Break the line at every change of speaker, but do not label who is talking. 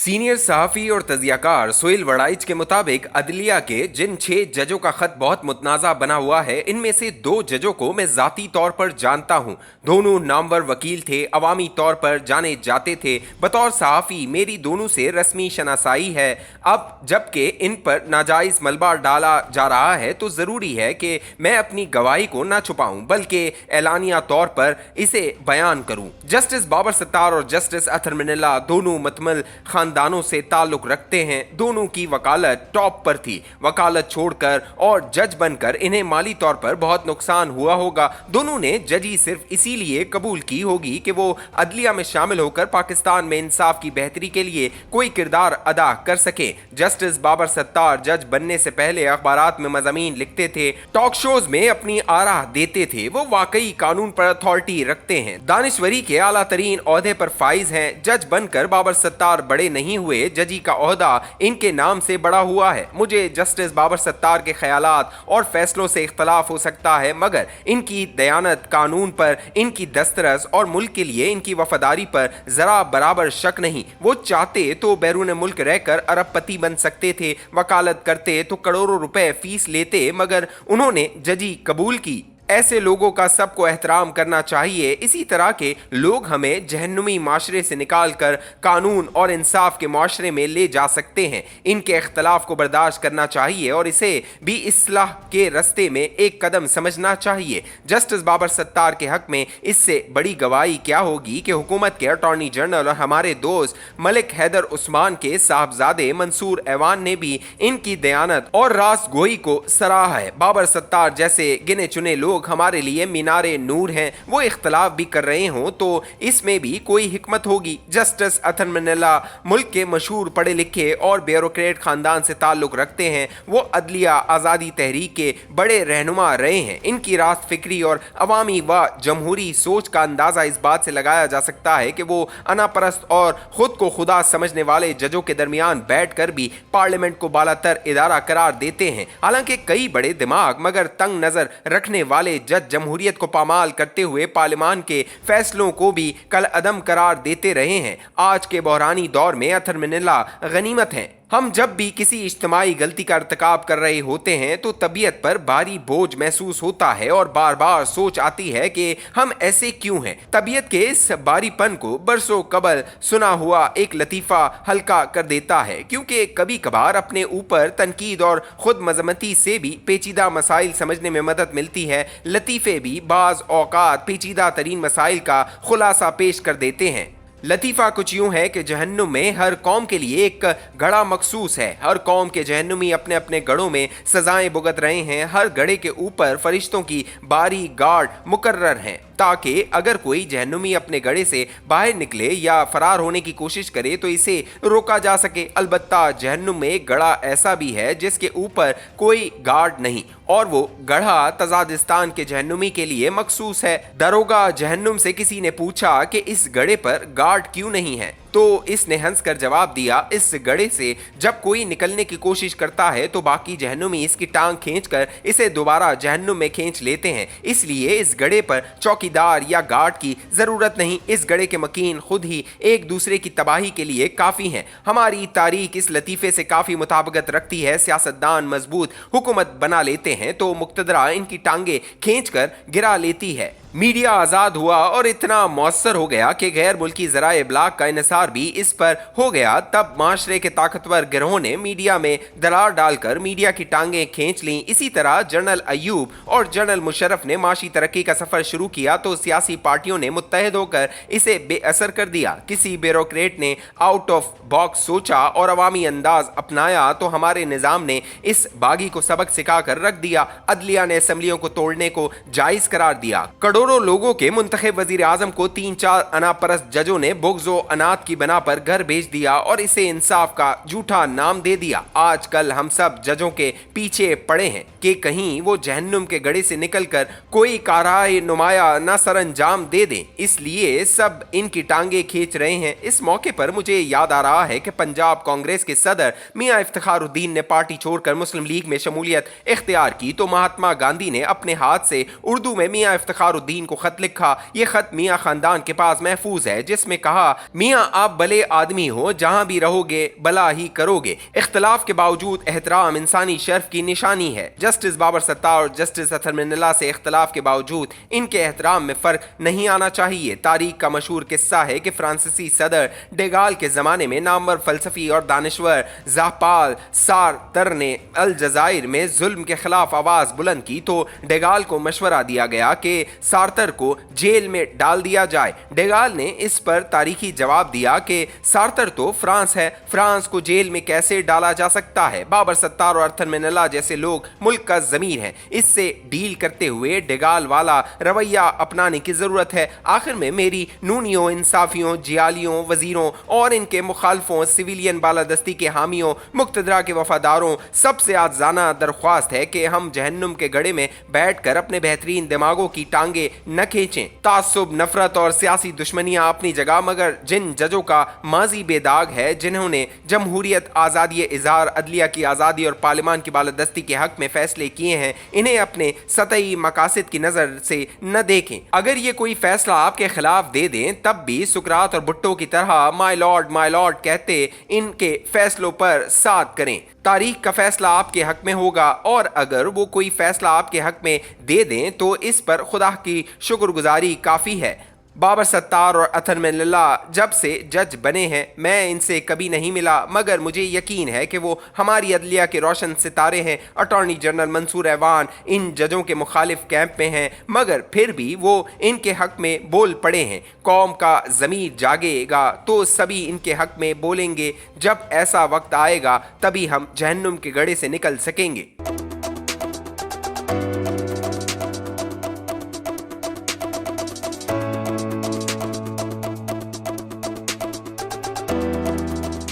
Senior सहाफ़ी और तजियाकार सोहेल वड़ाइच के मुताबिक अदलिया के जिन 6 जजों का खत बहुत मुतनाज़ा बना हुआ है, इनमें से 2 जजों को मैं ज़ाती तौर पर जानता हूँ। दोनों नामवर वकील थे, अवामी तौर पर जाने जाते थे। बतौर सहाफ़ी मेरी दोनों से रस्मी शनासाई है। अब जबकि इन पर नाजायज़ मलबा डाला जा रहा है तो ज़रूरी है कि मैं अपनी गवाही को ना छुपाऊँ, बल्कि एलानिया तौर पर इसे बयान करूँ। जस्टिस बाबर सत्तार और जस्टिस अतहर मिनल्ला दोनों मतमल खानदानों से ताल्लुक रखते हैं। दोनों की वकालत टॉप पर थी। वकालत छोड़कर और जज बनकर इन्हें माली तौर पर बहुत नुकसान हुआ होगा। दोनों ने जजी सिर्फ इसीलिए कबूल की होगी कि वो अदलिया में शामिल होकर पाकिस्तान में इंसाफ की बेहतरी के लिए कोई किरदार अदा कर सके। जस्टिस बाबर सत्तार जज बनने से पहले अखबारात में मज़ामीन लिखते थे, टॉक शोज में अपनी आरा देते थे। वो वाकई कानून पर अथॉरिटी रखते हैं, दानिश्वरी के आला तरीन ओहदे पर फाइज हैं। जज बनकर बाबर सत्तार बड़े नहीं हुए, जजी का ओहदा इनके नाम से बड़ा हुआ है। मुझे जस्टिस बाबर सत्तार के ख्यालात और फैसलों से इख्तलाफ हो सकता है, मगर इनकी दयानत, कानून पर इनकी दस्तरस और मुल्क के लिए इनकी वफादारी पर जरा बराबर शक नहीं। वो चाहते तो बैरून मुल्क रहकर अरबपति बन सकते थे, वकालत करते तो करोड़ों रुपए फीस लेते, मगर उन्होंने जजी कबूल की। ऐसे लोगों का सबको एहतराम करना चाहिए। इसी तरह के लोग हमें जहन्नुमी माशरे से निकाल कर कानून और इंसाफ के माशरे में ले जा सकते हैं। इनके इख्तलाफ को बर्दाश्त करना चाहिए और इसे भी इस्लाह के रस्ते में एक कदम समझना चाहिए। जस्टिस बाबर सत्तार के हक में इससे बड़ी गवाही क्या होगी कि हुकूमत के अटॉर्नी जनरल और हमारे दोस्त मलिक हैदर उस्मान के साहबजादे मंसूर ऐवान ने भी इनकी दयानत और रास गोई को सराहा है। बाबर सत्तार जैसे गिने चुने लोग हमारे लिए मीनारे नूर हैं। वो इख्तलाफ भी कर रहे हों तो इसमें भी कोई हिकमत होगी। जस्टिस अतहर मिनल्ला मुल्क के मशहूर पढ़े लिखे और ब्यूरोक्रेट खानदान से ताल्लुक रखते हैं। वो अदलिया आज़ादी तहरीक के बड़े रहनुमा रहे हैं। इनकी रास्त फिक्री और अवामी व जमहूरी सोच का अंदाज़ा इस बात से लगाया जा सकता है कि वो अनापरस्त और ख़ुद को खुदा समझने वाले जजों के दरमियान बैठ कर भी पार्लियामेंट को बालातर इदारा करार देते हैं। हालांकि कई बड़े दिमाग मगर तंग नज़र रखने वाले जज जमहूरियत को पामाल करते हुए पार्लियामान के फैसलों को भी कल अदम करार देते रहे हैं। आज के बहरानी दौर में अतहर मिनल्ला गनीमत हैं। हम जब भी किसी इज्तिमाई गलती का इर्तिकाब कर रहे होते हैं तो तबीयत पर भारी बोझ महसूस होता है और बार बार सोच आती है कि हम ऐसे क्यों हैं। तबीयत के इस भारीपन को बरसों कबल सुना हुआ एक लतीफ़ा हल्का कर देता है, क्योंकि कभी कभार अपने ऊपर तनकीद और खुद मजम्मती से भी पेचीदा मसाइल समझने में मदद मिलती है। लतीफ़े भी बाज़ औक़ात पेचीदा तरीन मसाइल का खुलासा पेश कर देते हैं। लतीफ़ा कुछ यूँ है कि जहन्नुम में हर कौम के लिए एक गड़ा मखसूस है। हर कौम के जहन्नुमी अपने अपने गढ़ों में सजाएं भुगत रहे हैं। हर गड़े के ऊपर फरिश्तों की बारी गार्ड मुकर्रर हैं, ताकि अगर कोई जहन्नुमी अपने गड़े से बाहर निकले या फरार होने की कोशिश करे तो इसे रोका जा सके। अलबत्ता जहन्नुम में एक गड़ा ऐसा भी है जिसके ऊपर कोई गार्ड नहीं, और वो गढ़ा तजादिस्तान के जहन्नुमी के लिए मखसूस है। दरोगा जहन्नुम से किसी ने पूछा कि इस गड़े पर गार्ड क्यों नहीं है, तो इसने हंसकर जवाब दिया, इस गड़े से जब कोई निकलने की कोशिश करता है तो बाकी जहन्नुमी इसकी टांग खींचकर इसे दोबारा जहन्नुम में खींच लेते हैं। इसलिए इस गड़े पर चौकीदार या गार्ड की जरूरत नहीं। इस गड़े के मकीन खुद ही एक दूसरे की तबाही के लिए काफी हैं। हमारी तारीख इस लतीफे से काफी मुताबिकत रखती है। सियासतदान मजबूत हुकूमत बना लेते हैं तो मुक्तदरा इनकी टांगे खींचकर गिरा लेती है। मीडिया आज़ाद हुआ और इतना मौसर हो गया कि गैर मुल्की ज़राए इब्लाग का इन्हिसार भी इस पर हो गया। तब माशरे के ताकतवर गिरोह ने मीडिया में दरार डालकर मीडिया की टांगें खींच लीं। इसी तरह जनरल अयूब और जनरल मुशर्रफ ने माशी तरक्की का सफ़र शुरू किया तो सियासी पार्टियों ने मुत्तहद होकर इसे बेअसर कर दिया। किसी ब्यूरोक्रेट ने आउट ऑफ बॉक्स सोचा और अवामी अंदाज अपनाया तो हमारे निज़ाम ने इस बागी को सबक सिखा कर रख दिया। अदलिया ने असम्बलियों को तोड़ने को जायज़ करार दिया। करोड़ों लोगों के मुंतखब वजीर आजम को 3-4 अनापरस्त जजों ने बुग़्ज़ो अनात की बना पर घर भेज दिया और इसे इंसाफ का झूठा नाम दे दिया। आजकल हम सब जजों के पीछे पड़े हैं कि कहीं वो जहन्नुम के गड़े से निकलकर कोई काराए नुमाया न सर अंजाम दे दें, इसलिए सब इनकी टांगे खींच रहे हैं। इस मौके पर मुझे याद आ रहा है कि पंजाब कांग्रेस के सदर मियां इफ्तिखारुद्दीन ने पार्टी छोड़कर मुस्लिम लीग में शमूलियत इख्तियार की तो महात्मा गांधी ने अपने हाथ से उर्दू में मियां इफ्तिखारुद्दीन अलाउद्दीन को खत लिखा। ये खत मियाँ खानदान के पास महफूज है, जिसमें कहा, मियाँ आप भले आदमी हो, जहाँ भी रहोगे भला ही करोगे। इख्तलाफ के बावजूद एहतराम इंसानी शर्फ की निशानी है। जस्टिस बाबर सत्तार और जस्टिस अतर मिन्नल्ला से इख्तलाफ के बावजूद इनके एहतराम में फ़र्क नहीं आना चाहिए। तारीख का मशहूर किस्सा है कि फ्रांसीसी सदर डेगाल के ज़माने में नामवर फ़लसफ़ी और दानिश्वर ज़ापाल सारतर ने अलजायर में जुल्म के खिलाफ आवाज़ बुलंद की तो डेगाल को मशवरा दिया गया कि सारतर को जेल में डाल दिया जाए। डेगाल ने इस पर तारीखी जवाब दिया कि सारतर तो फ्रांस है, फ्रांस को जेल में कैसे डाला जा सकता है। बाबर सत्तार और अतर मिन्नल्ला जैसे लोग मुल्क का ज़मीर हैं। इससे डील करते हुए डेगाल वाला रवैया अपनाने की ज़रूरत है। आखिर में मेरी नूनियों, इंसाफियों, जियालियों, वजीरों और इनके मुखालफों, सिविलियन बालादस्ती के हामियों, मुक्तदरा के वफादारों सबसे आजाना दरख्वास्त है कि हम जहन्नुम के गड़े में बैठकर अपने बेहतरीन दिमागों की टांगे न खींचें। तासुब, नफरत और सियासी दुश्मनियां अपनी जगह, मगर जिन जजों का माजी बेदाग है, जिन्होंने जमहूरियत, आज़ादी इज़हार, अदलिया की आज़ादी और पार्लिमान की बालादस्ती के हक में फैसले किए हैं, इन्हें अपने सतही मकासद की नज़र से न देखें। अगर ये कोई फैसला आपके खिलाफ दे दें तब भी सुकरात और भुट्टो की तरह माय लॉर्ड कहते इनके फैसलों पर साथ करें। तारीख का फैसला आपके हक में होगा, और अगर वो कोई फैसला आपके हक में दे दें तो इस पर खुदा की शुक्रगुजारी काफ़ी है। बाबर सत्तार और अतर मिन्नल्ला जब से जज बने हैं मैं इनसे कभी नहीं मिला, मगर मुझे यकीन है कि वो हमारी अदलिया के रोशन सितारे हैं। अटॉर्नी जनरल मंसूर ऐवान इन जजों के मुखालिफ कैंप में हैं, मगर फिर भी वो इनके हक में बोल पड़े हैं। कौम का ज़मीर जागेगा तो सभी इनके हक में बोलेंगे। जब ऐसा वक्त आएगा तभी हम जहन्नुम के गड़े से निकल सकेंगे।